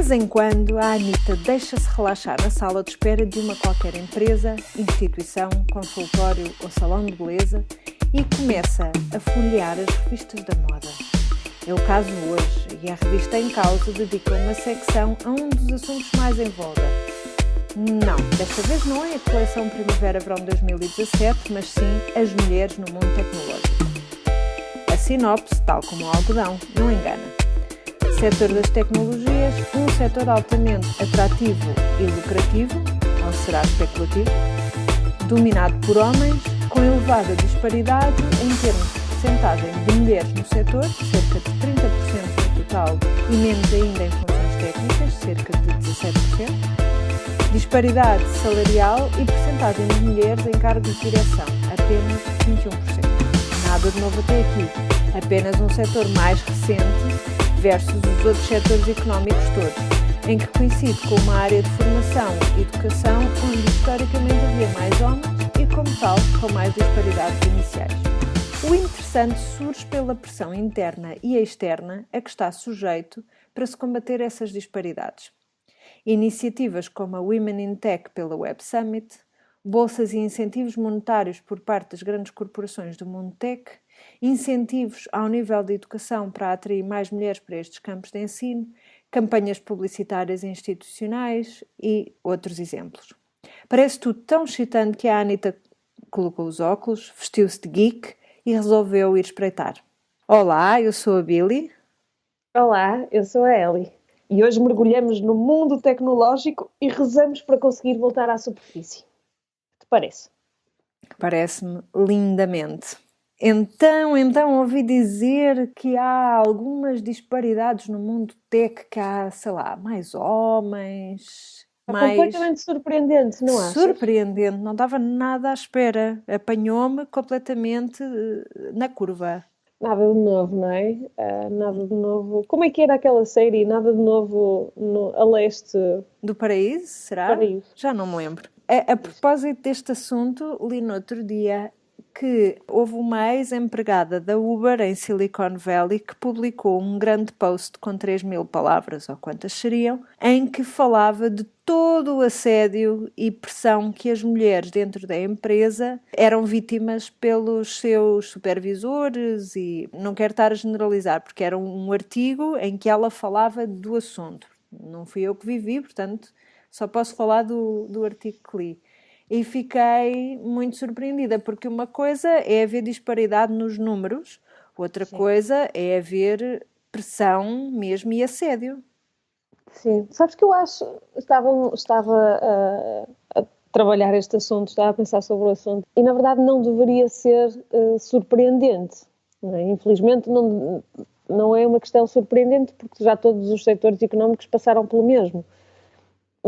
vez em quando, a Anitta deixa-se relaxar na sala de espera de uma qualquer empresa, instituição, consultório ou salão de beleza e começa a folhear as revistas da moda. É o caso hoje e a revista em causa dedica uma secção a um dos assuntos mais em voga. Não, desta vez não é a coleção Primavera-Verão 2017, mas sim as mulheres no mundo tecnológico. A sinopse, tal como o algodão, não engana. Setor das tecnologias, um setor altamente atrativo e lucrativo, ou será especulativo, dominado por homens, com elevada disparidade em termos de percentagem de mulheres no setor, cerca de 30% no total e menos ainda em funções técnicas, cerca de 17%, disparidade salarial e percentagem de mulheres em cargos de direção, apenas 21%. Nada de novo até aqui, apenas um setor mais recente versus os outros setores económicos todos, em que coincide com uma área de formação e educação onde historicamente havia mais homens e, como tal, com mais disparidades iniciais. O interessante surge pela pressão interna e externa a que está sujeito para se combater essas disparidades. Iniciativas como a Women in Tech pela Web Summit, bolsas e incentivos monetários por parte das grandes corporações do mundo tech, incentivos ao nível de educação para atrair mais mulheres para estes campos de ensino, campanhas publicitárias e institucionais e outros exemplos. Parece tudo tão excitante que a Anitta colocou os óculos, vestiu-se de geek e resolveu ir espreitar. Olá, eu sou a Billy. Olá, eu sou a Ellie. E hoje mergulhamos no mundo tecnológico e rezamos para conseguir voltar à superfície. Te parece? Parece-me lindamente. Então ouvi dizer que há algumas disparidades no mundo tech, que há, sei lá, mais homens, mais... Completamente surpreendente, não achas? Surpreendente, não estava nada à espera. Apanhou-me completamente na curva. Nada de novo, não é? Nada de novo. Como é que era aquela série? Nada de novo a leste... Do paraíso, será? Paraíso. Já não me lembro. A propósito deste assunto, li no outro dia que houve uma ex-empregada da Uber em Silicon Valley que publicou um grande post com 3.000 palavras, ou quantas seriam, em que falava de todo o assédio e pressão que as mulheres dentro da empresa eram vítimas pelos seus supervisores e não quero estar a generalizar, porque era um artigo em que ela falava do assunto. Não fui eu que vivi, portanto, só posso falar do artigo que li. E fiquei muito surpreendida, porque uma coisa é haver disparidade nos números, outra Sim. coisa é haver pressão mesmo e assédio. Sim. Sabes que eu acho... Estava a trabalhar este assunto, estava a pensar sobre o assunto, e na verdade não deveria ser surpreendente. Não é? Infelizmente não é uma questão surpreendente, porque já todos os setores económicos passaram pelo mesmo.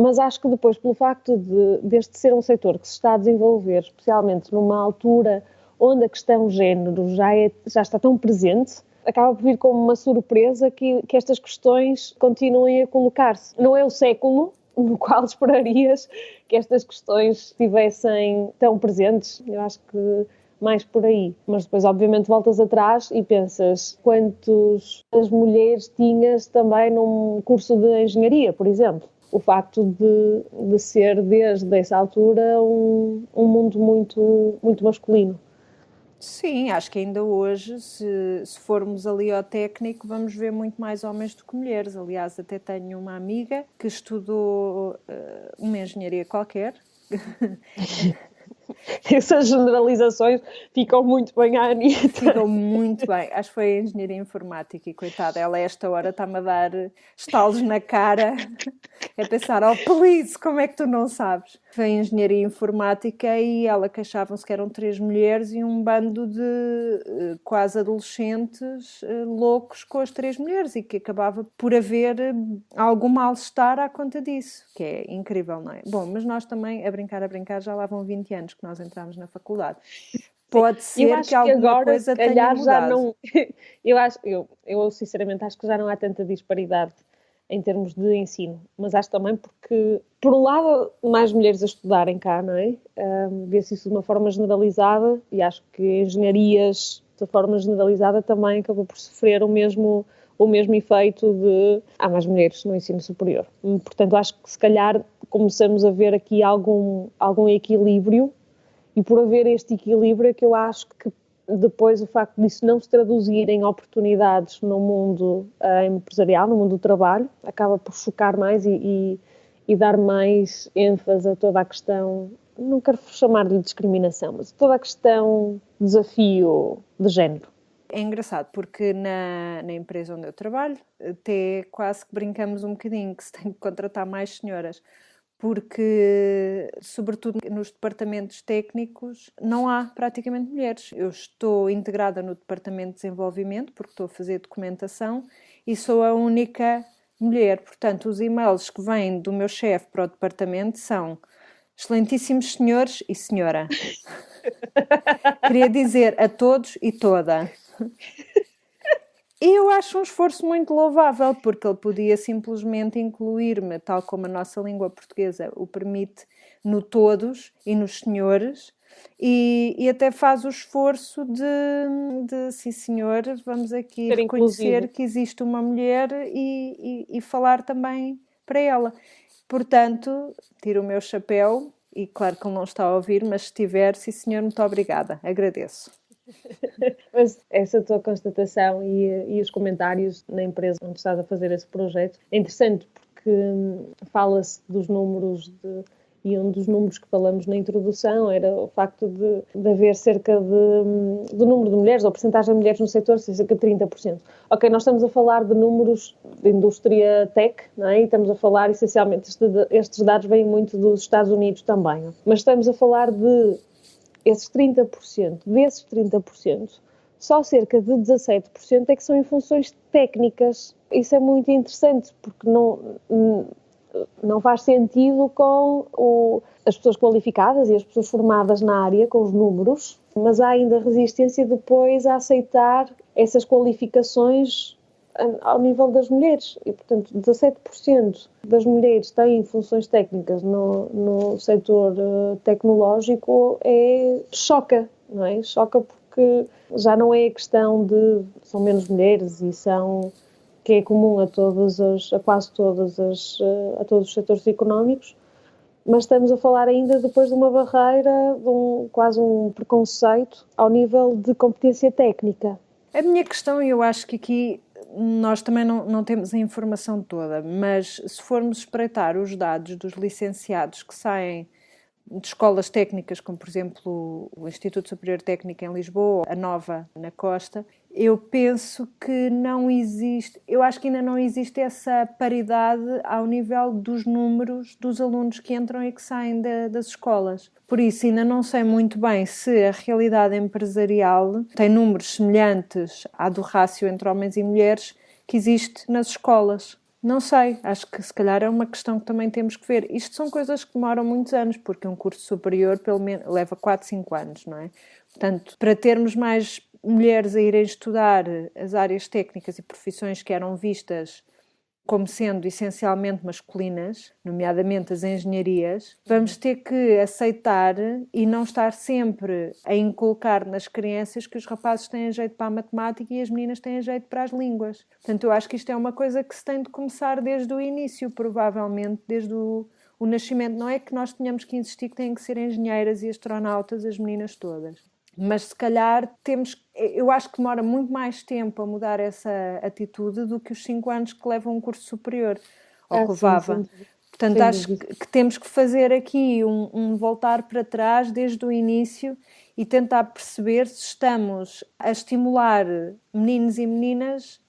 Mas acho que depois, pelo facto deste ser um setor que se está a desenvolver, especialmente numa altura onde a questão género já está tão presente, acaba por vir como uma surpresa que estas questões continuem a colocar-se. Não é o século no qual esperarias que estas questões estivessem tão presentes. Eu acho que mais por aí. Mas depois, obviamente, voltas atrás e pensas quantas mulheres tinhas também num curso de engenharia, por exemplo. O facto de ser, desde essa altura, um mundo muito, muito masculino. Sim, acho que ainda hoje, se formos ali ao técnico, vamos ver muito mais homens do que mulheres. Aliás, até tenho uma amiga que estudou uma engenharia qualquer. Essas generalizações ficam muito bem à Anitta. Ficam muito bem. Acho que foi a engenharia informática e, coitada, ela a esta hora está-me a dar estalos na cara. É pensar, oh, please, como é que tu não sabes? Foi a engenharia informática e ela queixavam-se que eram 3 mulheres e um bando de quase adolescentes loucos com as 3 mulheres e que acabava por haver algum mal-estar à conta disso, que é incrível, não é? Bom, mas nós também, a brincar, já lá vão 20 anos que nós entramos na faculdade. Pode ser que alguma agora, coisa tenha mudado. Já não... eu sinceramente acho que já não há tanta disparidade em termos de ensino, mas acho também porque, por um lado, mais mulheres a estudarem cá, não é? Vê-se isso de uma forma generalizada e acho que engenharias, de forma generalizada, também acabou por sofrer o mesmo o mesmo efeito de há mais mulheres no ensino superior. Portanto, acho que se calhar começamos a ver aqui algum equilíbrio, e por haver este equilíbrio é que eu acho que depois o facto disso não se traduzir em oportunidades no mundo empresarial, no mundo do trabalho, acaba por focar mais e dar mais ênfase a toda a questão, não quero chamar-lhe discriminação, mas toda a questão desafio de género. É engraçado porque na empresa onde eu trabalho até quase que brincamos um bocadinho que se tem que contratar mais senhoras, porque, sobretudo nos departamentos técnicos, não há praticamente mulheres. Eu estou integrada no departamento de desenvolvimento, porque estou a fazer documentação, e sou a única mulher. Portanto, os e-mails que vêm do meu chefe para o departamento são excelentíssimos senhores e senhora. Queria dizer a todos e toda. E eu acho um esforço muito louvável, porque ele podia simplesmente incluir-me, tal como a nossa língua portuguesa o permite, no todos e nos senhores, e até faz o esforço de sim senhor, vamos aqui ser reconhecer inclusivo, que existe uma mulher e falar também para ela. Portanto, tiro o meu chapéu, e claro que ele não está a ouvir, mas se estiver, sim senhor, muito obrigada, agradeço. Mas essa tua constatação e os comentários na empresa onde estás a fazer esse projeto é interessante, porque fala-se dos números e um dos números que falamos na introdução era o facto de haver cerca do número de mulheres, ou percentagem de mulheres no setor, ser cerca de 30%. Ok, nós estamos a falar de números de indústria tech, não é? E estamos a falar, essencialmente, estes dados vêm muito dos Estados Unidos também, mas estamos a falar de esses 30%, desses 30%, só cerca de 17% é que são em funções técnicas. Isso é muito interessante, porque não faz sentido com as pessoas qualificadas e as pessoas formadas na área, com os números, mas há ainda resistência depois a aceitar essas qualificações ao nível das mulheres. E, portanto, 17% das mulheres têm funções técnicas no setor tecnológico choca, não é? Choca porque já não é a questão de são menos mulheres e que é comum a quase todos os setores económicos, mas estamos a falar ainda depois de uma barreira, quase um preconceito ao nível de competência técnica. A minha questão, eu acho que aqui nós também não temos a informação toda, mas se formos espreitar os dados dos licenciados que saem de escolas técnicas, como por exemplo o Instituto Superior Técnico em Lisboa, a Nova na Costa, eu penso que não existe, eu acho que ainda não existe essa paridade ao nível dos números dos alunos que entram e que saem das escolas. Por isso ainda não sei muito bem se a realidade empresarial tem números semelhantes à do rácio entre homens e mulheres que existe nas escolas. Não sei, acho que se calhar é uma questão que também temos que ver. Isto são coisas que demoram muitos anos, porque um curso superior pelo menos leva 4, 5 anos, não é? Portanto, para termos mais mulheres a irem estudar as áreas técnicas e profissões que eram vistas como sendo essencialmente masculinas, nomeadamente as engenharias, vamos ter que aceitar e não estar sempre a inculcar nas crianças que os rapazes têm jeito para a matemática e as meninas têm jeito para as línguas. Portanto, eu acho que isto é uma coisa que se tem de começar desde o início, provavelmente desde o nascimento. Não é que nós tenhamos que insistir que têm que ser engenheiras e astronautas as meninas todas. Mas se calhar eu acho que demora muito mais tempo a mudar essa atitude do que os 5 anos que levam um curso superior, ou que levava. Sim. Portanto, acho que temos que fazer aqui um voltar para trás desde o início e tentar perceber se estamos a estimular meninos e meninas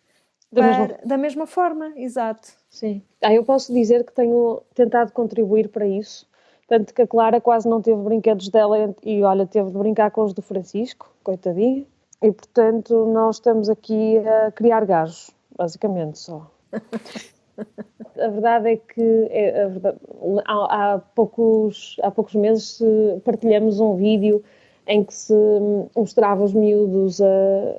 da mesma forma, exato. Sim. Eu posso dizer que tenho tentado contribuir para isso. Tanto que a Clara quase não teve brinquedos dela e, olha, teve de brincar com os do Francisco, coitadinho. E, portanto, nós estamos aqui a criar gajos, basicamente, só. A verdade é que há poucos meses partilhamos um vídeo em que se mostrava os miúdos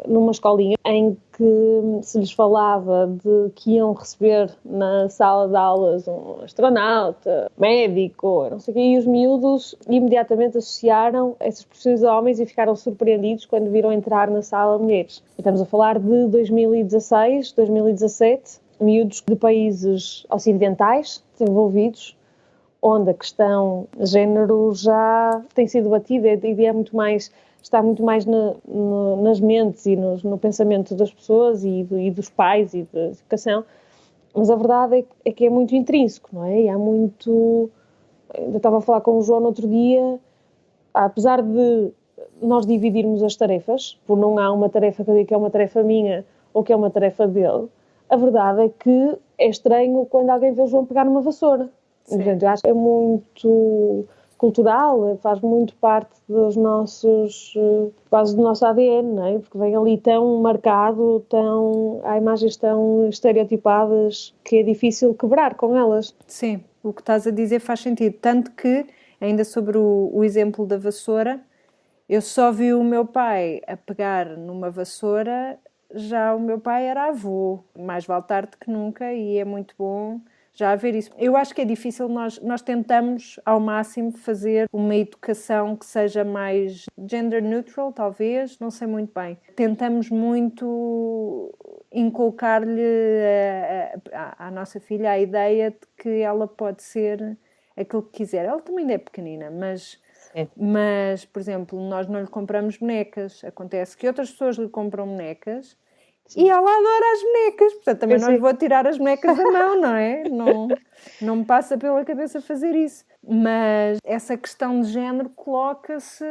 numa escolinha, em que se lhes falava de que iam receber na sala de aulas um astronauta, médico, não sei o quê, e os miúdos imediatamente associaram essas profissões a homens e ficaram surpreendidos quando viram entrar na sala mulheres. Estamos a falar de 2016, 2017, miúdos de países ocidentais desenvolvidos, onde a questão de género já tem sido batida e está muito mais nas mentes e no pensamento das pessoas e dos pais e da educação, mas a verdade é que é muito intrínseco, não é? E há muito... Eu estava a falar com o João no outro dia, apesar de nós dividirmos as tarefas, por não há uma tarefa que eu diga que é uma tarefa minha ou que é uma tarefa dele, a verdade é que é estranho quando alguém vê o João pegar numa vassoura. Portanto, eu acho que é muito cultural, faz muito parte dos nossos, quase do nosso ADN, não é? Porque vem ali tão marcado, há imagens tão estereotipadas que é difícil quebrar com elas. Sim, o que estás a dizer faz sentido. Tanto que, ainda sobre o exemplo da vassoura, eu só vi o meu pai a pegar numa vassoura, já o meu pai era avô, mais vale tarde que nunca, e é muito bom já haver isso. Eu acho que é difícil, nós tentamos ao máximo fazer uma educação que seja mais gender neutral, talvez, não sei muito bem. Tentamos muito inculcar-lhe à nossa filha a ideia de que ela pode ser aquilo que quiser. Ela também ainda é pequenina, mas, por exemplo, nós não lhe compramos bonecas. Acontece que outras pessoas lhe compram bonecas. Sim. E ela adora as bonecas, portanto também não lhe vou tirar as bonecas da mão, não é? Não me passa pela cabeça fazer isso. Mas essa questão de género coloca-se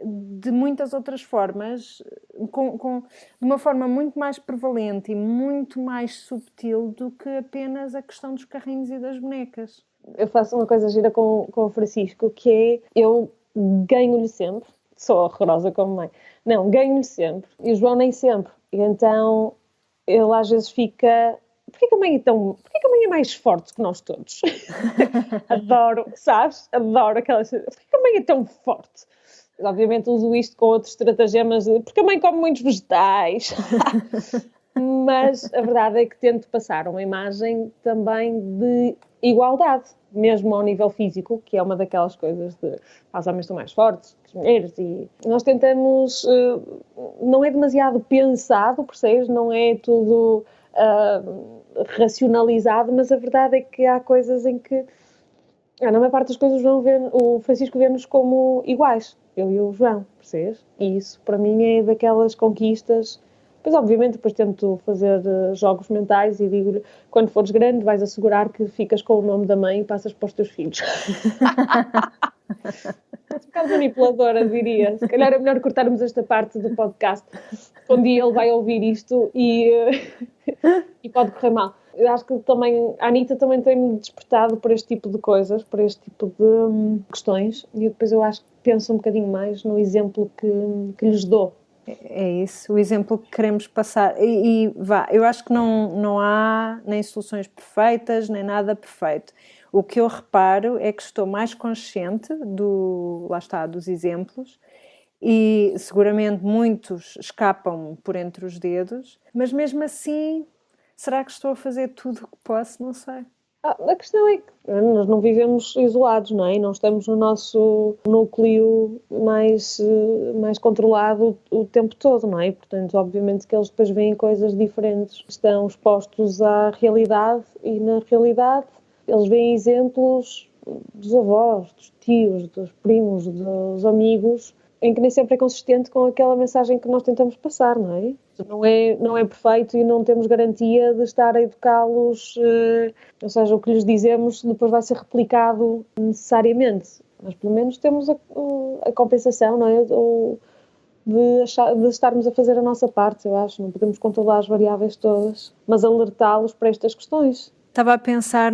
de muitas outras formas, de uma forma muito mais prevalente e muito mais subtil do que apenas a questão dos carrinhos e das bonecas. Eu faço uma coisa gira com o Francisco, que é, eu ganho-lhe sempre, sou horrorosa como mãe, não, ganho-lhe sempre, e o João nem sempre. E então ele às vezes fica... Porquê que a mãe é mais forte que nós todos? Adoro, sabes? Adoro aquelas... Porquê que a mãe é tão forte? Obviamente uso isto com outros estratagemas de... Porque a mãe come muitos vegetais. Mas a verdade é que tento passar uma imagem também de igualdade, mesmo ao nível físico, que é uma daquelas coisas de os homens estão mais fortes que as mulheres, e nós tentamos, não é demasiado pensado, percebes? Não é tudo racionalizado, mas a verdade é que há coisas em que, na maior parte das coisas, o Francisco vê-nos como iguais, eu e o João, percebes? E isso para mim é daquelas conquistas. Pois, obviamente, depois tento fazer jogos mentais e digo-lhe, quando fores grande, vais assegurar que ficas com o nome da mãe e passas para os teus filhos. Um bocado manipuladora, diria. Se calhar é melhor cortarmos esta parte do podcast. Um dia ele vai ouvir isto e pode correr mal. Eu acho que também, a Anitta também tem-me despertado por este tipo de coisas, por este tipo de questões, e depois eu acho que penso um bocadinho mais no exemplo que lhes dou. É isso, o exemplo que queremos passar. Eu acho que não há nem soluções perfeitas, nem nada perfeito. O que eu reparo é que estou mais consciente dos exemplos, e seguramente muitos escapam por entre os dedos, mas mesmo assim, será que estou a fazer tudo o que posso? Não sei. A questão é que nós não vivemos isolados, não é? Não estamos no nosso núcleo mais controlado o tempo todo, não é? Portanto, obviamente que eles depois veem coisas diferentes. Estão expostos à realidade e, na realidade, eles veem exemplos dos avós, dos tios, dos primos, dos amigos, em que nem sempre é consistente com aquela mensagem que nós tentamos passar, não é? Não é perfeito e não temos garantia de estar a educá-los, ou seja, o que lhes dizemos depois vai ser replicado necessariamente, mas pelo menos temos a compensação, não é? De estarmos a fazer a nossa parte, eu acho. Não podemos controlar as variáveis todas, mas alertá-los para estas questões. Estava a pensar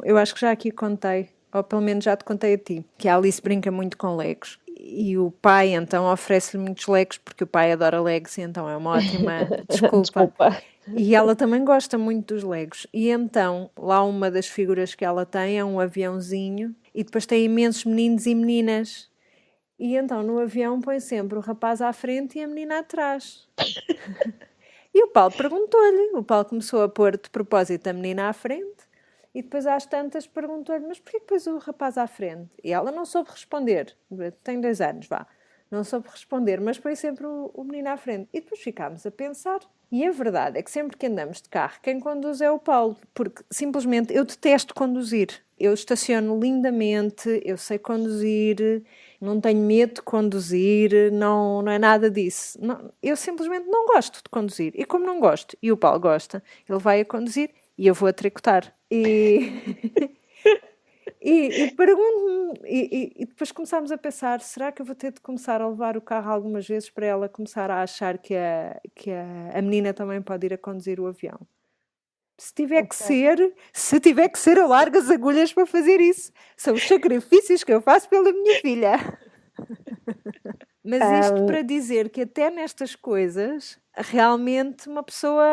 eu acho que já aqui contei, ou pelo menos já te contei a ti, que a Alice brinca muito com Legos. E o pai, então, oferece-lhe muitos Legos, porque o pai adora Legos, e então é uma ótima desculpa. E ela também gosta muito dos Legos. E então, lá uma das figuras que ela tem é um aviãozinho, e depois tem imensos meninos e meninas. E então no avião põe sempre o rapaz à frente e a menina atrás. E o Paulo perguntou-lhe, o Paulo começou a pôr de propósito a menina à frente e depois às tantas perguntou-lhe, mas porquê que pôs o rapaz à frente? E ela não soube responder, tem 2 anos, vá. Não soube responder, mas põe sempre o menino à frente. E depois ficámos a pensar. E a verdade é que sempre que andamos de carro, quem conduz é o Paulo. Porque simplesmente eu detesto conduzir. Eu estaciono lindamente, eu sei conduzir, não tenho medo de conduzir, não é nada disso. Não, eu simplesmente não gosto de conduzir. E como não gosto, e o Paulo gosta, ele vai a conduzir e eu vou a tricotar. E pergunto-me, e depois começámos a pensar, será que eu vou ter de começar a levar o carro algumas vezes para ela começar a achar que a menina também pode ir a conduzir o avião? Se tiver que ser, eu largo as agulhas para fazer isso. São os sacrifícios que eu faço pela minha filha. Mas isto para dizer que até nestas coisas, realmente uma pessoa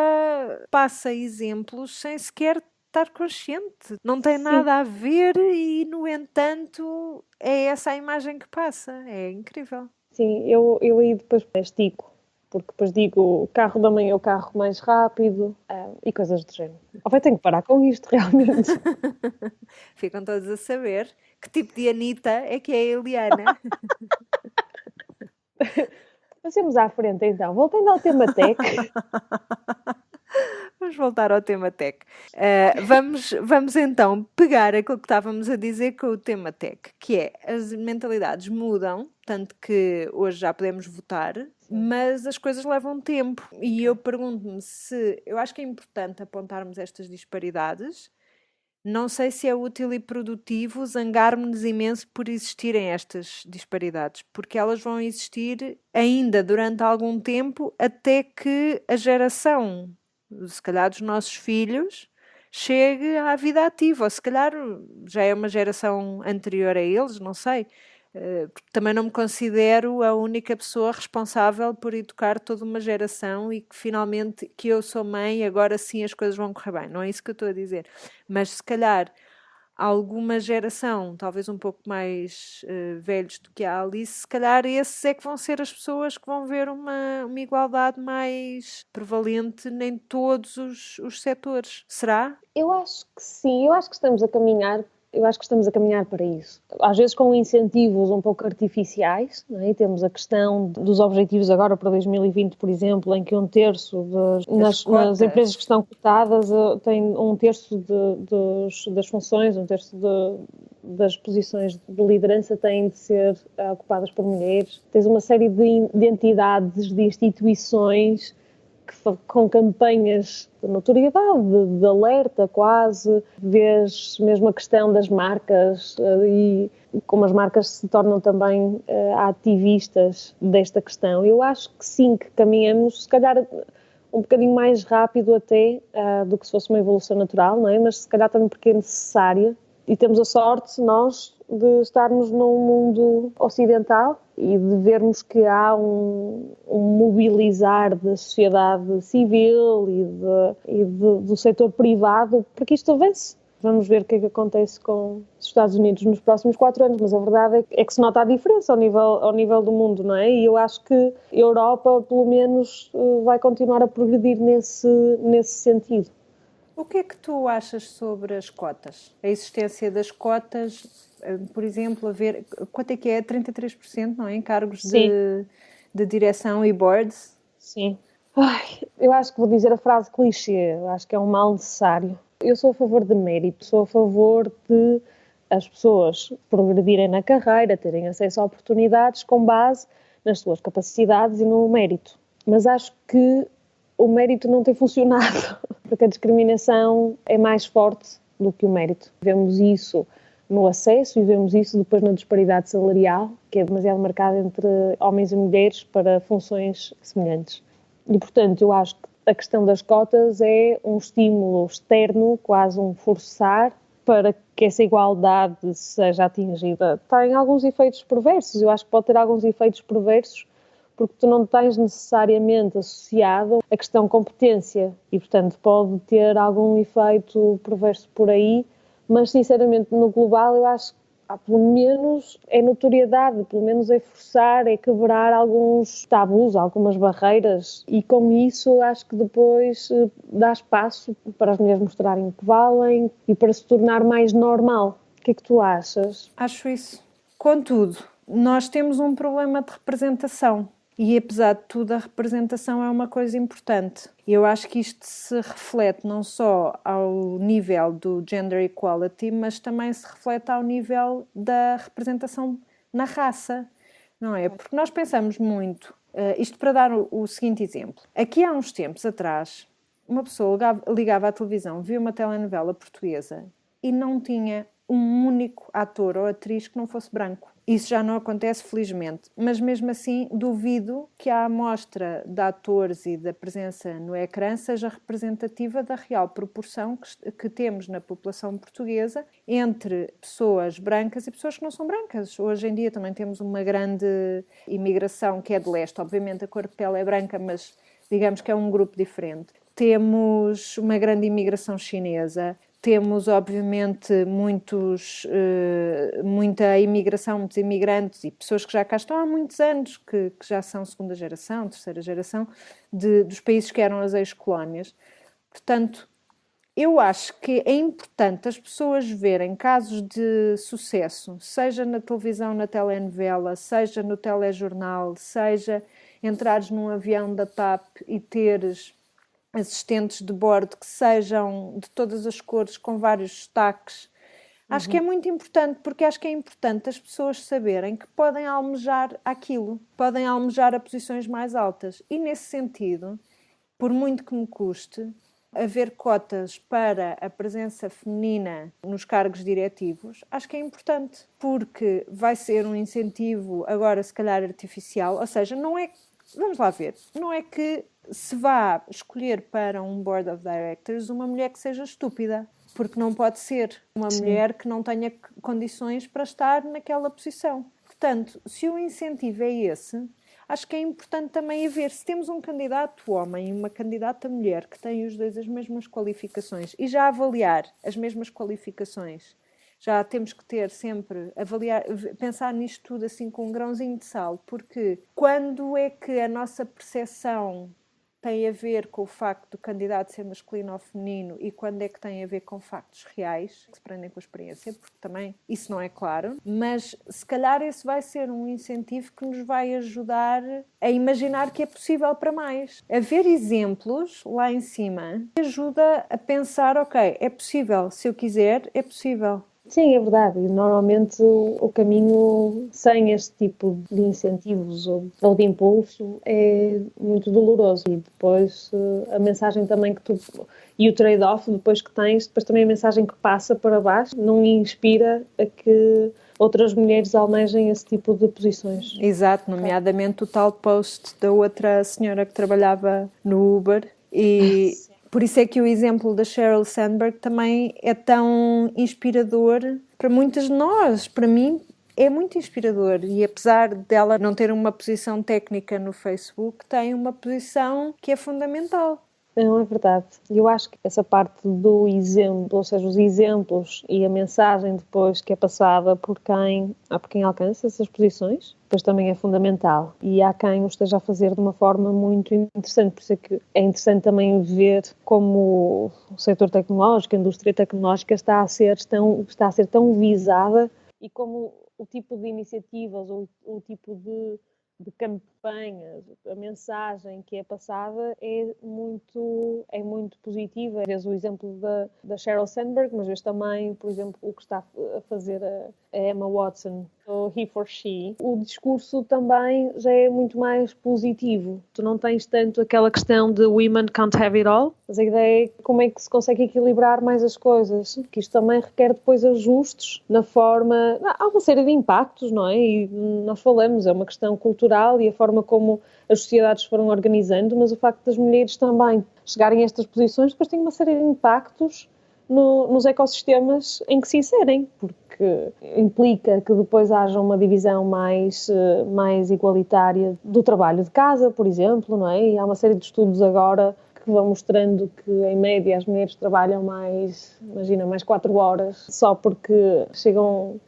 passa exemplos sem sequer estar consciente. Não tem nada a ver e, no entanto, é essa a imagem que passa. É incrível. Sim, eu aí depois estico, porque depois digo o carro da mãe é o carro mais rápido e coisas do género. Ou tenho que parar com isto, realmente. Ficam todos a saber que tipo de Anitta é que é a Eliana. Passemos à frente então. Voltando ao tema tech. Vamos voltar ao tema tech. Vamos então pegar aquilo que estávamos a dizer com o tema tech, que é as mentalidades mudam, tanto que hoje já podemos votar, mas as coisas levam tempo. E eu pergunto-me se... Eu acho que é importante apontarmos estas disparidades. Não sei se é útil e produtivo zangar-me-nos imenso por existirem estas disparidades, porque elas vão existir ainda durante algum tempo até que a geração, se calhar dos nossos filhos, chegue à vida ativa, ou se calhar já é uma geração anterior a eles, não sei. Porque também não me considero a única pessoa responsável por educar toda uma geração e que finalmente que eu sou mãe, agora sim as coisas vão correr bem. Não é isso que eu estou a dizer. Mas se calhar alguma geração, talvez um pouco mais velhos do que a Alice, se calhar esses é que vão ser as pessoas que vão ver uma igualdade mais prevalente em todos os setores. Será? Eu acho que sim, eu acho que estamos a caminhar. Eu acho que estamos a caminhar para isso. Às vezes com incentivos um pouco artificiais, não é? Temos a questão dos objetivos agora para 2020, por exemplo, em que 1/3 nas empresas que estão cotadas tem 1/3 das funções, 1/3 das posições de liderança têm de ser ocupadas por mulheres. Tens uma série de entidades, de instituições com campanhas de notoriedade, de alerta quase, vês mesmo a questão das marcas e como as marcas se tornam também ativistas desta questão. Eu acho que sim, que caminhamos, se calhar um bocadinho mais rápido até do que se fosse uma evolução natural, não é? Mas se calhar também porque é necessária. E temos a sorte, nós, de estarmos num mundo ocidental e de vermos que há um mobilizar da sociedade civil e do setor privado para que isto avance. Vamos ver o que é que acontece com os Estados Unidos nos próximos 4 anos, mas a verdade é que se nota a diferença ao nível do mundo, não é? E eu acho que a Europa, pelo menos, vai continuar a progredir nesse sentido. O que é que tu achas sobre as cotas? A existência das cotas, por exemplo, quanto é que é? 33%, não é? Em cargos de direção e boards? Sim. Eu acho que vou dizer a frase clichê, eu acho que é um mal necessário. Eu sou a favor de mérito, sou a favor de as pessoas progredirem na carreira, terem acesso a oportunidades com base nas suas capacidades e no mérito. Mas acho que o mérito não tem funcionado, porque a discriminação é mais forte do que o mérito. Vemos isso no acesso e vemos isso depois na disparidade salarial, que é demasiado marcada entre homens e mulheres para funções semelhantes. E, portanto, eu acho que a questão das cotas é um estímulo externo, quase um forçar, para que essa igualdade seja atingida. Tem alguns efeitos perversos, eu acho que pode ter alguns efeitos perversos, porque tu não tens necessariamente associado a questão competência e, portanto, pode ter algum efeito perverso por aí, mas, sinceramente, no global, eu acho pelo menos é notoriedade, pelo menos é forçar, é quebrar alguns tabus, algumas barreiras, e com isso acho que depois dá espaço para as mulheres mostrarem o que valem e para se tornar mais normal. O que é que tu achas? Acho isso. Contudo, nós temos um problema de representação. E, apesar de tudo, a representação é uma coisa importante. E eu acho que isto se reflete não só ao nível do gender equality, mas também se reflete ao nível da representação na raça, não é? Porque nós pensamos muito, isto para dar o seguinte exemplo. Aqui há uns tempos atrás, uma pessoa ligava à televisão, via uma telenovela portuguesa e não tinha um único ator ou atriz que não fosse branco. Isso já não acontece, felizmente, mas mesmo assim duvido que a amostra de atores e da presença no ecrã seja representativa da real proporção que temos na população portuguesa entre pessoas brancas e pessoas que não são brancas. Hoje em dia também temos uma grande imigração que é de leste. Obviamente a cor de pele é branca, mas digamos que é um grupo diferente. Temos uma grande imigração chinesa. Temos, obviamente, muita imigração, muitos imigrantes e pessoas que já cá estão há muitos anos, que já são segunda geração, terceira geração, dos países que eram as ex-colónias. Portanto, eu acho que é importante as pessoas verem casos de sucesso, seja na televisão, na telenovela, seja no telejornal, seja entrares num avião da TAP e teres assistentes de bordo que sejam de todas as cores, com vários destaques. Acho que é muito importante, porque acho que é importante as pessoas saberem que podem almejar aquilo, podem almejar a posições mais altas. E nesse sentido, por muito que me custe, haver cotas para a presença feminina nos cargos diretivos, acho que é importante, porque vai ser um incentivo agora, se calhar, artificial, ou seja, não é, vamos lá ver, não é que se vá escolher para um Board of Directors uma mulher que seja estúpida, porque não pode ser uma mulher que não tenha condições para estar naquela posição. Portanto, se o incentivo é esse, acho que é importante também ver se temos um candidato homem e uma candidata mulher que têm os dois as mesmas qualificações e já avaliar as mesmas qualificações. Já temos que ter sempre, pensar nisto tudo assim com um grãozinho de sal, porque quando é que a nossa percepção tem a ver com o facto do candidato ser masculino ou feminino e quando é que tem a ver com factos reais, que se prendem com a experiência, porque também isso não é claro, mas se calhar esse vai ser um incentivo que nos vai ajudar a imaginar que é possível para mais. Haver exemplos lá em cima ajuda a pensar, ok, é possível, se eu quiser, é possível. Sim, é verdade. E normalmente o caminho sem este tipo de incentivos ou de impulso é muito doloroso. E depois a mensagem também que tu... E o trade-off depois que tens, depois também a mensagem que passa para baixo não inspira a que outras mulheres almejem esse tipo de posições. Exato, nomeadamente o tal post da outra senhora que trabalhava no Uber e... Por isso é que o exemplo da Sheryl Sandberg também é tão inspirador para muitas de nós. Para mim é muito inspirador e apesar dela não ter uma posição técnica no Facebook, tem uma posição que é fundamental. Não, é verdade. Eu acho que essa parte do exemplo, ou seja, os exemplos e a mensagem depois que é passada por quem alcança essas posições, depois também é fundamental. E há quem o esteja a fazer de uma forma muito interessante. Por isso é que é interessante também ver como o setor tecnológico, a indústria tecnológica está a ser tão visada e como o tipo de iniciativas ou o tipo de campanhas, a mensagem que é passada é muito positiva. Vês o exemplo da Sheryl Sandberg, mas vês também, por exemplo, o que está a fazer a Emma Watson, o He for She. O discurso também já é muito mais positivo. Tu não tens tanto aquela questão de women can't have it all, mas a ideia é como é que se consegue equilibrar mais as coisas, que isto também requer depois ajustes na forma... Há uma série de impactos, não é? E nós falamos, é uma questão cultural e a forma como as sociedades foram organizando, mas o facto das mulheres também chegarem a estas posições depois tem uma série de impactos nos ecossistemas em que se inserem, porque implica que depois haja uma divisão mais igualitária do trabalho de casa, por exemplo, não é? E há uma série de estudos agora que vão mostrando que, em média, as mulheres trabalham mais 4 horas, só porque chegam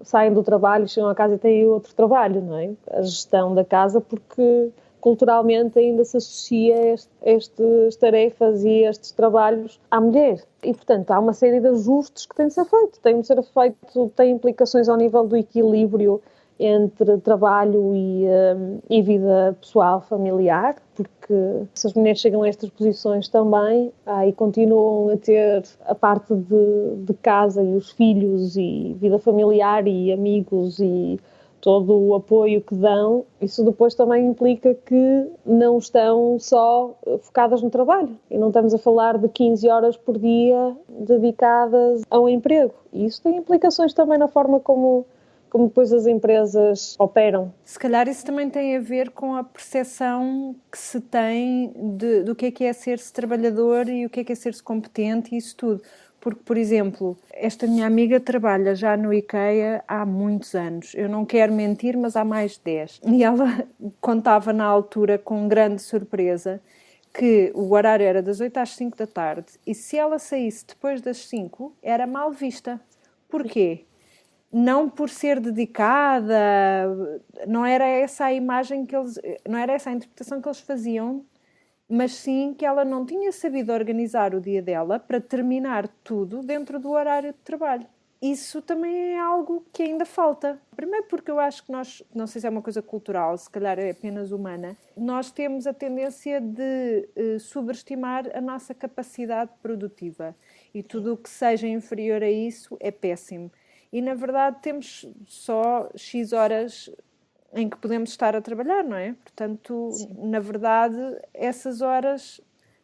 saem do trabalho, chegam a casa e têm outro trabalho, não é? A gestão da casa, porque culturalmente ainda se associa estas tarefas e estes trabalhos à mulher. E, portanto, há uma série de ajustes que têm de ser feitos. Tem de ser feito, tem implicações ao nível do equilíbrio entre trabalho e vida pessoal, familiar, porque se as mulheres chegam a estas posições também e continuam a ter a parte de casa e os filhos e vida familiar e amigos e todo o apoio que dão, isso depois também implica que não estão só focadas no trabalho. E não estamos a falar de 15 horas por dia dedicadas ao emprego. E isso tem implicações também na forma como depois as empresas operam. Se calhar isso também tem a ver com a percepção que se tem do que é ser-se trabalhador e o que é ser-se competente e isso tudo. Porque, por exemplo, esta minha amiga trabalha já no IKEA há muitos anos. Eu não quero mentir, mas há mais de 10. E ela contava na altura, com grande surpresa, que o horário era das 8 às 5 da tarde e se ela saísse depois das 5, era mal vista. Porquê? Não por ser dedicada, não era essa a imagem que eles, não era essa a interpretação que eles faziam, mas sim que ela não tinha sabido organizar o dia dela para terminar tudo dentro do horário de trabalho. Isso também é algo que ainda falta. Primeiro porque eu acho que nós, não sei se é uma coisa cultural, se calhar é apenas humana, nós temos a tendência de subestimar a nossa capacidade produtiva e tudo o que seja inferior a isso é péssimo. E, na verdade, temos só X horas em que podemos estar a trabalhar, não é? Portanto, sim, na verdade, essas horas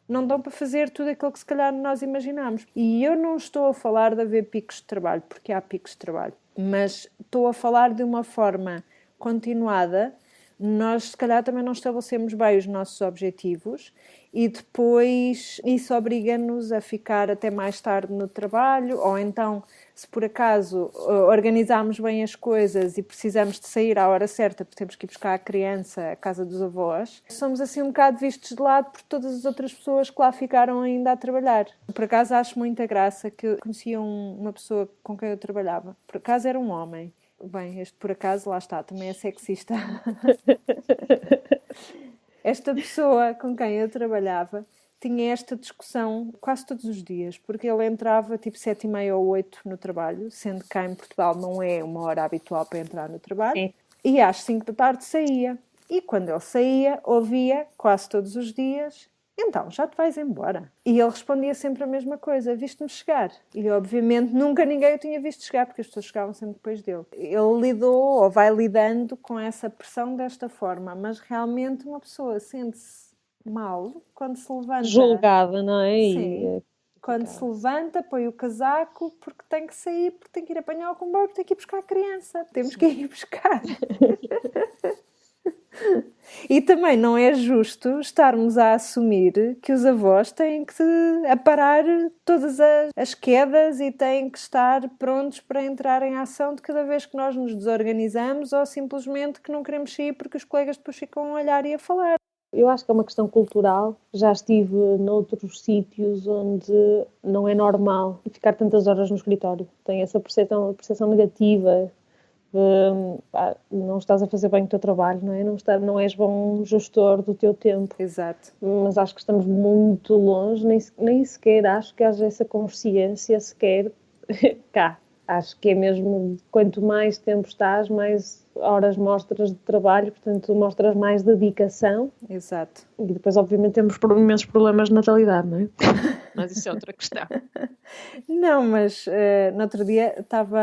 não dão para fazer tudo aquilo que se calhar nós imaginamos. E eu não estou a falar de haver picos de trabalho, porque há picos de trabalho, mas estou a falar de uma forma continuada. Nós, se calhar, também não estabelecemos bem os nossos objetivos e depois isso obriga-nos a ficar até mais tarde no trabalho, ou então, se por acaso organizarmos bem as coisas e precisamos de sair à hora certa porque temos que ir buscar a criança à casa dos avós, somos assim um bocado vistos de lado por todas as outras pessoas que lá ficaram ainda a trabalhar. Por acaso acho muita graça que eu conhecia uma pessoa com quem eu trabalhava. Por acaso era um homem. Bem, este por acaso, lá está, também é sexista. Esta pessoa com quem eu trabalhava tinha esta discussão quase todos os dias, porque ele entrava tipo 7h30 ou 8 no trabalho, sendo que cá em Portugal não é uma hora habitual para entrar no trabalho, é. E às 5 da tarde saía. E quando ele saía, ouvia quase todos os dias: então, já te vais embora? E ele respondia sempre a mesma coisa: viste-me chegar. E obviamente nunca ninguém o tinha visto chegar, porque as pessoas chegavam sempre depois dele. Ele lidou, ou vai lidando com essa pressão desta forma, mas realmente uma pessoa sente-se mal quando se levanta. Julgada, não é? Sim. Quando se levanta, põe o casaco porque tem que sair, porque tem que ir apanhar o comboio, porque tem que ir buscar a criança. Temos que ir buscar. E também não é justo estarmos a assumir que os avós têm que aparar todas as quedas e têm que estar prontos para entrar em ação de cada vez que nós nos desorganizamos ou simplesmente que não queremos sair porque os colegas depois ficam a olhar e a falar. Eu acho que é uma questão cultural. Já estive noutros sítios onde não é normal ficar tantas horas no escritório. Tem essa percepção negativa. Não estás a fazer bem o teu trabalho, não é? Não és bom gestor do teu tempo. Exato. Mas acho que estamos muito longe, nem sequer acho que haja essa consciência sequer cá. Acho que é mesmo, quanto mais tempo estás, mais horas mostras de trabalho, portanto mostras mais dedicação. Exato. E depois obviamente temos imensos problemas de natalidade, não é? Mas isso é outra questão. Não, mas no outro dia estava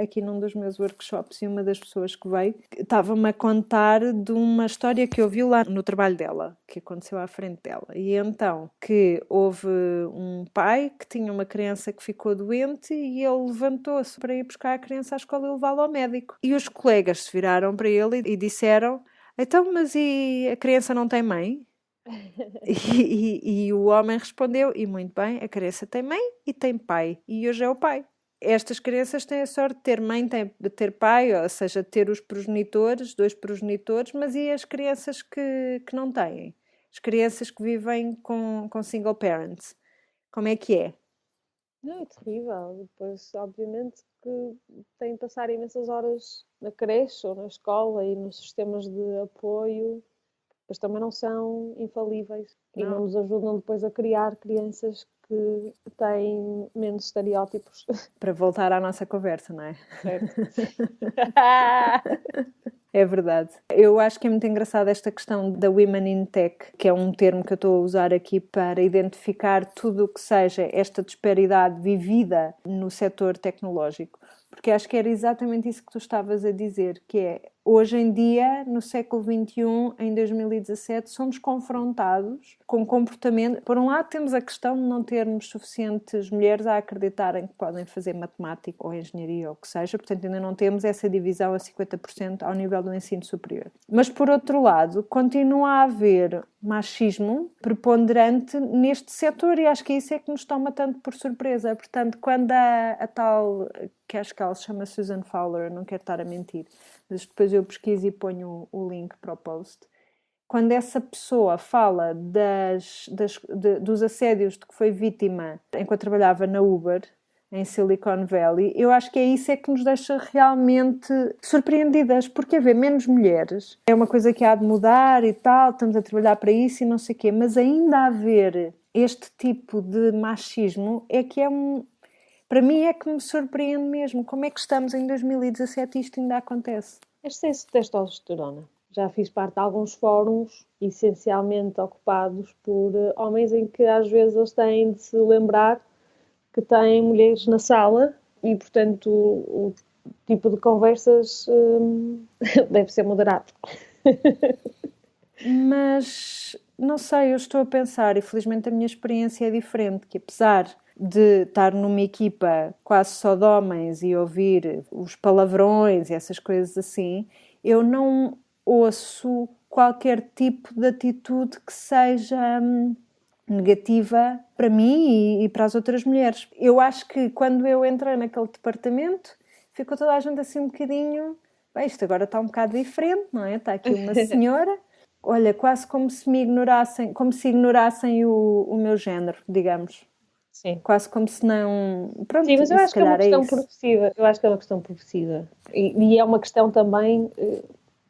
aqui num dos meus workshops e uma das pessoas que veio estava-me a contar de uma história que ouviu lá no trabalho dela, que aconteceu à frente dela. E então, que houve um pai que tinha uma criança que ficou doente e ele levantou-se para ir buscar a criança à escola e levá-la ao médico. E os colegas se viraram para ele e disseram: então, mas e a criança não tem mãe? E o homem respondeu: e muito bem, a criança tem mãe e tem pai, e hoje é o pai. Estas crianças têm a sorte de ter mãe, de ter pai, ou seja, de ter os progenitores, 2 progenitores, mas e as crianças que não têm? As crianças que vivem com single parents, como é que é? Não, é terrível. Depois, obviamente, que têm de passar imensas horas na creche ou na escola e nos sistemas de apoio, mas também não são infalíveis e não Não. nos ajudam depois a criar crianças que têm menos estereótipos. Para voltar à nossa conversa, não é? Certo. É verdade. Eu acho que é muito engraçada esta questão da Women in Tech, que é um termo que eu estou a usar aqui para identificar tudo o que seja esta disparidade vivida no setor tecnológico. Porque acho que era exatamente isso que tu estavas a dizer, que é, hoje em dia, no século XXI, em 2017, somos confrontados com comportamento. Por um lado, temos a questão de não termos suficientes mulheres a acreditarem que podem fazer matemática ou engenharia ou o que seja, portanto, ainda não temos essa divisão a 50% ao nível do ensino superior. Mas, por outro lado, continua a haver machismo preponderante neste setor e acho que isso é que nos toma tanto por surpresa. Portanto, quando a tal, que acho que ela se chama Susan Fowler, não quero estar a mentir, mas depois eu pesquiso e ponho o link para o post. Quando essa pessoa fala dos assédios de que foi vítima enquanto trabalhava na Uber, em Silicon Valley, eu acho que é isso que nos deixa realmente surpreendidas, porque haver menos mulheres é uma coisa que há de mudar e tal, estamos a trabalhar para isso e não sei o quê, mas ainda haver este tipo de machismo é que para mim é que me surpreende mesmo. Como é que estamos em 2017 e isto ainda acontece? Excesso de testosterona. Já fiz parte de alguns fóruns, essencialmente ocupados por homens, em que às vezes eles têm de se lembrar que têm mulheres na sala e, portanto, o tipo de conversas deve ser moderado. Mas, não sei, eu estou a pensar, e felizmente a minha experiência é diferente, que apesar de estar numa equipa quase só de homens e ouvir os palavrões e essas coisas assim, eu não ouço qualquer tipo de atitude que seja negativa para mim e para as outras mulheres. Eu acho que quando eu entrei naquele departamento, ficou toda a gente assim um bocadinho... Bem, isto agora está um bocado diferente, não é? Está aqui uma senhora... Olha, quase como se me ignorassem, como se ignorassem o meu género, digamos. Sim. Quase como se não... Pronto, Sim, mas eu acho se que é uma calhar é questão isso. progressiva. Eu acho que é uma questão progressiva. E é uma questão também,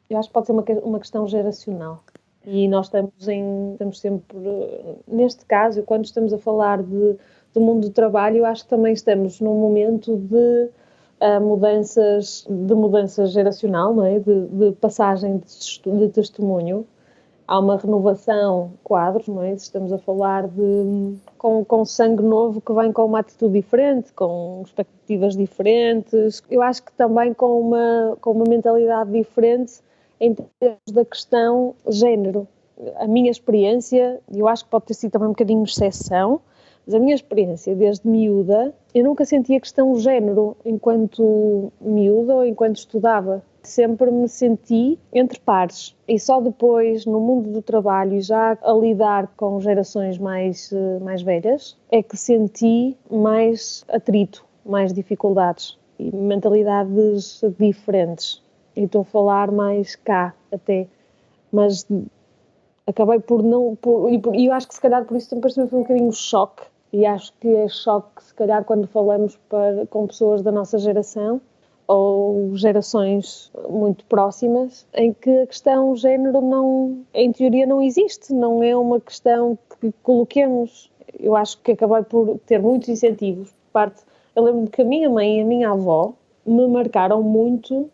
eu acho que pode ser uma questão geracional. E nós estamos sempre, neste caso, quando estamos a falar do mundo do trabalho, eu acho que também estamos num momento de mudança geracional, não é? De passagem de testemunho. Há uma renovação de quadros, não é? Estamos a falar com sangue novo que vem com uma atitude diferente, com expectativas diferentes. Eu acho que também com uma mentalidade diferente em termos da questão género. A minha experiência, eu acho que pode ter sido também um bocadinho exceção, mas a minha experiência desde miúda, eu nunca senti a questão género enquanto miúda ou enquanto estudava. Sempre me senti entre pares e só depois, no mundo do trabalho e já a lidar com gerações mais velhas, é que senti mais atrito, mais dificuldades e mentalidades diferentes. E estou a falar mais cá até, mas acabei por não... E eu acho que se calhar por isso também foi um bocadinho choque, e acho que é choque se calhar quando falamos com pessoas da nossa geração, ou gerações muito próximas, em que a questão género não, em teoria não existe, não é uma questão que coloquemos. Eu acho que acabei por ter muitos incentivos por parte... Eu lembro-me que a minha mãe e a minha avó me marcaram muito,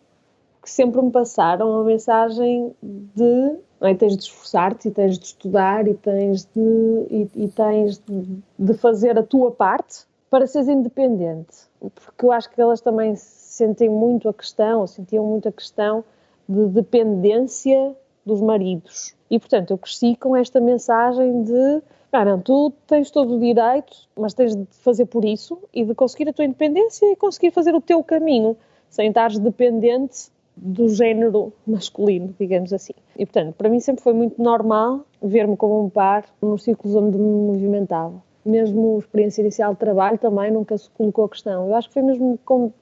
que sempre me passaram a mensagem de tens de esforçar-te e tens de estudar e tens de fazer a tua parte para seres independente. Porque eu acho que elas também sentiam muito a questão de dependência dos maridos. E, portanto, eu cresci com esta mensagem de não, tu tens todo o direito, mas tens de fazer por isso e de conseguir a tua independência e conseguir fazer o teu caminho, sem estares dependente do género masculino, digamos assim. E, portanto, para mim sempre foi muito normal ver-me como um par nos círculos onde me movimentava. Mesmo a experiência inicial de trabalho também nunca se colocou a questão. Eu acho que foi mesmo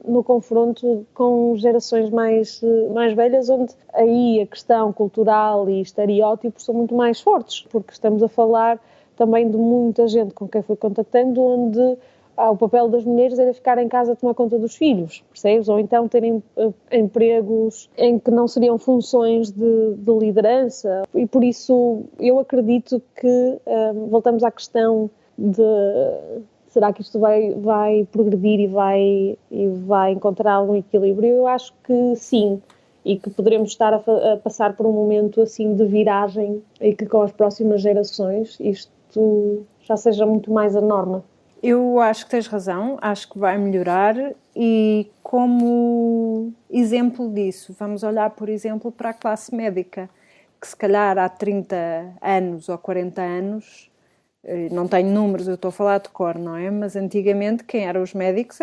no confronto com gerações mais velhas, onde aí a questão cultural e estereótipos são muito mais fortes, porque estamos a falar também de muita gente com quem fui contactando, onde o papel das mulheres era ficar em casa a tomar conta dos filhos, percebes? Ou então terem empregos em que não seriam funções de liderança. E por isso eu acredito que voltamos à questão de será que isto vai progredir e vai encontrar algum equilíbrio? Eu acho que sim, e que poderemos estar a passar por um momento assim de viragem e que com as próximas gerações isto já seja muito mais a norma. Eu acho que tens razão, acho que vai melhorar e como exemplo disso, vamos olhar, por exemplo, para a classe médica, que se calhar há 30 anos ou 40 anos, não tenho números, eu estou a falar de cor, não é? Mas antigamente quem eram os médicos,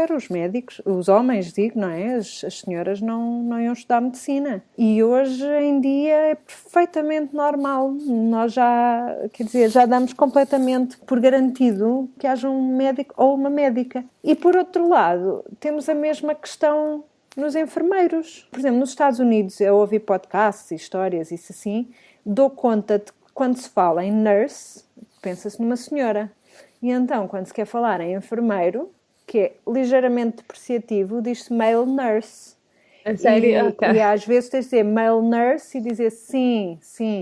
os homens, digo, não é? As senhoras não iam estudar medicina. E hoje em dia é perfeitamente normal. Nós já damos completamente por garantido que haja um médico ou uma médica. E por outro lado, temos a mesma questão nos enfermeiros. Por exemplo, nos Estados Unidos, eu ouvi podcasts e histórias, isso assim, dou conta de que quando se fala em nurse, pensa-se numa senhora. E então, quando se quer falar em enfermeiro, que é ligeiramente depreciativo, diz-se male nurse. A sério? E às vezes tens de dizer male nurse e dizer sim,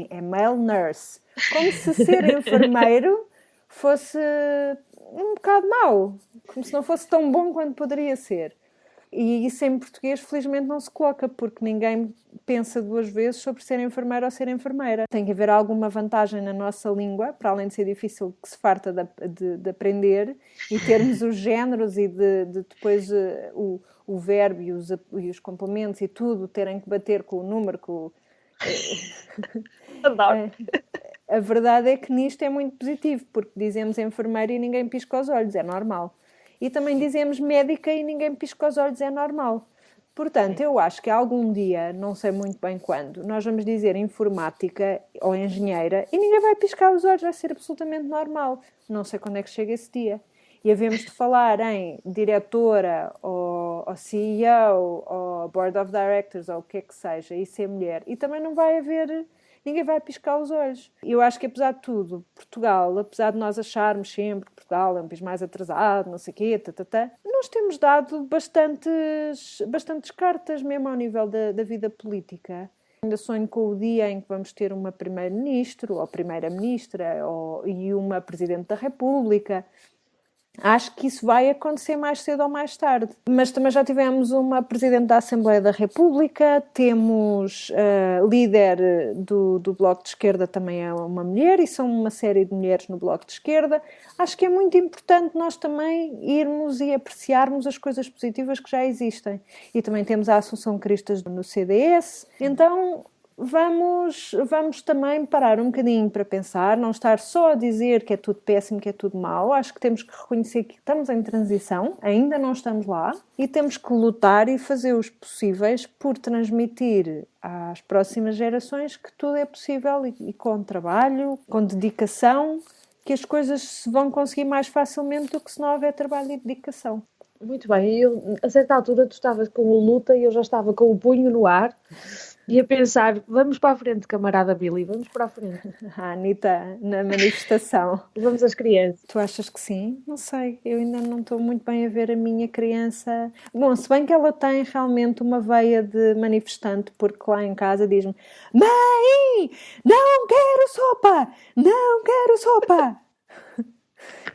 é male nurse. Como se ser enfermeiro fosse um bocado mau. Como se não fosse tão bom quanto poderia ser. E isso em português, felizmente, não se coloca, porque ninguém pensa duas vezes sobre ser enfermeiro ou ser enfermeira. Tem que haver alguma vantagem na nossa língua, para além de ser difícil que se farta de aprender, e termos os géneros e de depois o verbo e os complementos e tudo terem que bater com o número, Adoro. A verdade é que nisto é muito positivo, porque dizemos enfermeira e ninguém pisca os olhos, é normal. E também dizemos médica e ninguém pisca os olhos, é normal. Portanto, eu acho que algum dia, não sei muito bem quando, nós vamos dizer informática ou engenheira e ninguém vai piscar os olhos, vai ser absolutamente normal. Não sei quando é que chega esse dia. E havemos de falar em diretora ou CEO ou Board of Directors ou o que é que seja e ser mulher. E também não vai haver... Ninguém vai piscar os olhos. Eu acho que, apesar de tudo, Portugal, apesar de nós acharmos sempre que Portugal é um país mais atrasado, não sei o quê, nós temos dado bastantes cartas, mesmo ao nível da vida política. Ainda sonho com o dia em que vamos ter uma primeiro-ministro ou primeira-ministra e uma presidente da República. Acho que isso vai acontecer mais cedo ou mais tarde. Mas também já tivemos uma Presidente da Assembleia da República, temos líder do Bloco de Esquerda, também é uma mulher, e são uma série de mulheres no Bloco de Esquerda. Acho que é muito importante nós também irmos e apreciarmos as coisas positivas que já existem. E também temos a Assunção Cristas no CDS. Então... Vamos também parar um bocadinho para pensar, não estar só a dizer que é tudo péssimo, que é tudo mau. Acho que temos que reconhecer que estamos em transição, ainda não estamos lá, e temos que lutar e fazer os possíveis por transmitir às próximas gerações que tudo é possível e com trabalho, com dedicação, que as coisas se vão conseguir mais facilmente do que se não houver trabalho e dedicação. Muito bem, a certa altura tu estavas com o luta e eu já estava com o punho no ar e a pensar, vamos para a frente, camarada Billy, vamos para a frente. A Anitta na manifestação. Vamos às crianças. Tu achas que sim? Não sei, eu ainda não estou muito bem a ver a minha criança. Bom, se bem que ela tem realmente uma veia de manifestante, porque lá em casa diz-me: Mãe, não quero sopa! Não quero sopa!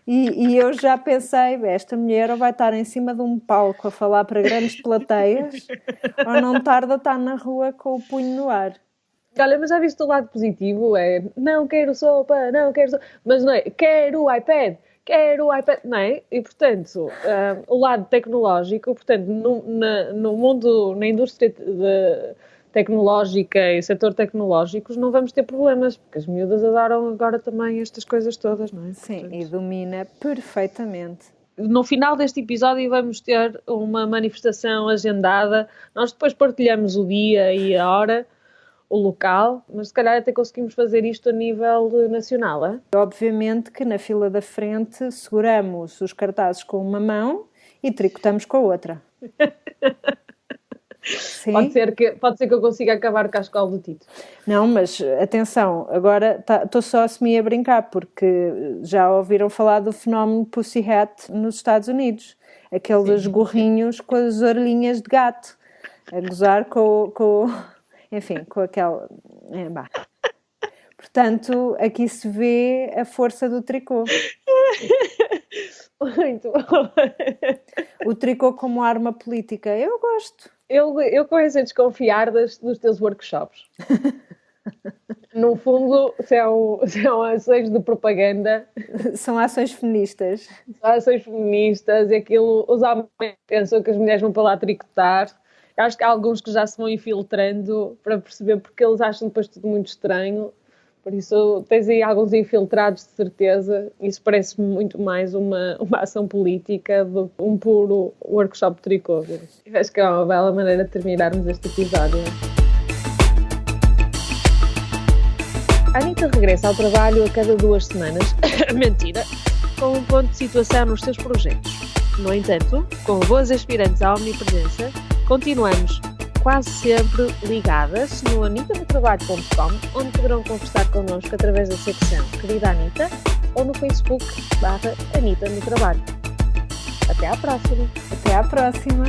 E eu já pensei, esta mulher ou vai estar em cima de um palco a falar para grandes plateias, ou não tarda a estar na rua com o punho no ar. Olha, mas já viste o lado positivo? Não quero sopa, não quero sopa. Mas não é, quero o iPad, não é? E, portanto, o lado tecnológico, portanto, no mundo, na indústria tecnológica e setor tecnológicos, não vamos ter problemas, porque as miúdas adoram agora também estas coisas todas, não é? Sim, portanto, e domina perfeitamente. No final deste episódio vamos ter uma manifestação agendada, nós depois partilhamos o dia e a hora, o local, mas se calhar até conseguimos fazer isto a nível nacional, é? Obviamente que na fila da frente seguramos os cartazes com uma mão e tricotamos com a outra. Sim. Pode ser que eu consiga acabar com a escola do Tito. Não, mas atenção, agora estou só a brincar, porque já ouviram falar do fenómeno Pussy Hat nos Estados Unidos. Aqueles gorrinhos com as orelhinhas de gato, a gozar enfim, com aquela... Portanto, aqui se vê a força do tricô. Muito bom. O tricô como arma política, eu gosto. Eu começo a desconfiar dos teus workshops. No fundo, são ações de propaganda. São ações feministas. São ações feministas, os homens pensam que as mulheres vão para lá tricotar. Eu acho que há alguns que já se vão infiltrando para perceber, porque eles acham depois tudo muito estranho. Por isso, tens aí alguns infiltrados, de certeza. Isso parece-me muito mais uma ação política do que um puro workshop de tricô. Eu acho que é uma bela maneira de terminarmos este episódio. A Anitta regressa ao trabalho a cada 2 semanas, mentira, com um ponto de situação nos seus projetos. No entanto, com boas aspirantes à omnipresença, continuamos quase sempre ligadas no anitanotrabalho.com, onde poderão conversar connosco através da secção Querida Anitta ou no Facebook /Anitta no Trabalho. Até à próxima! Até à próxima!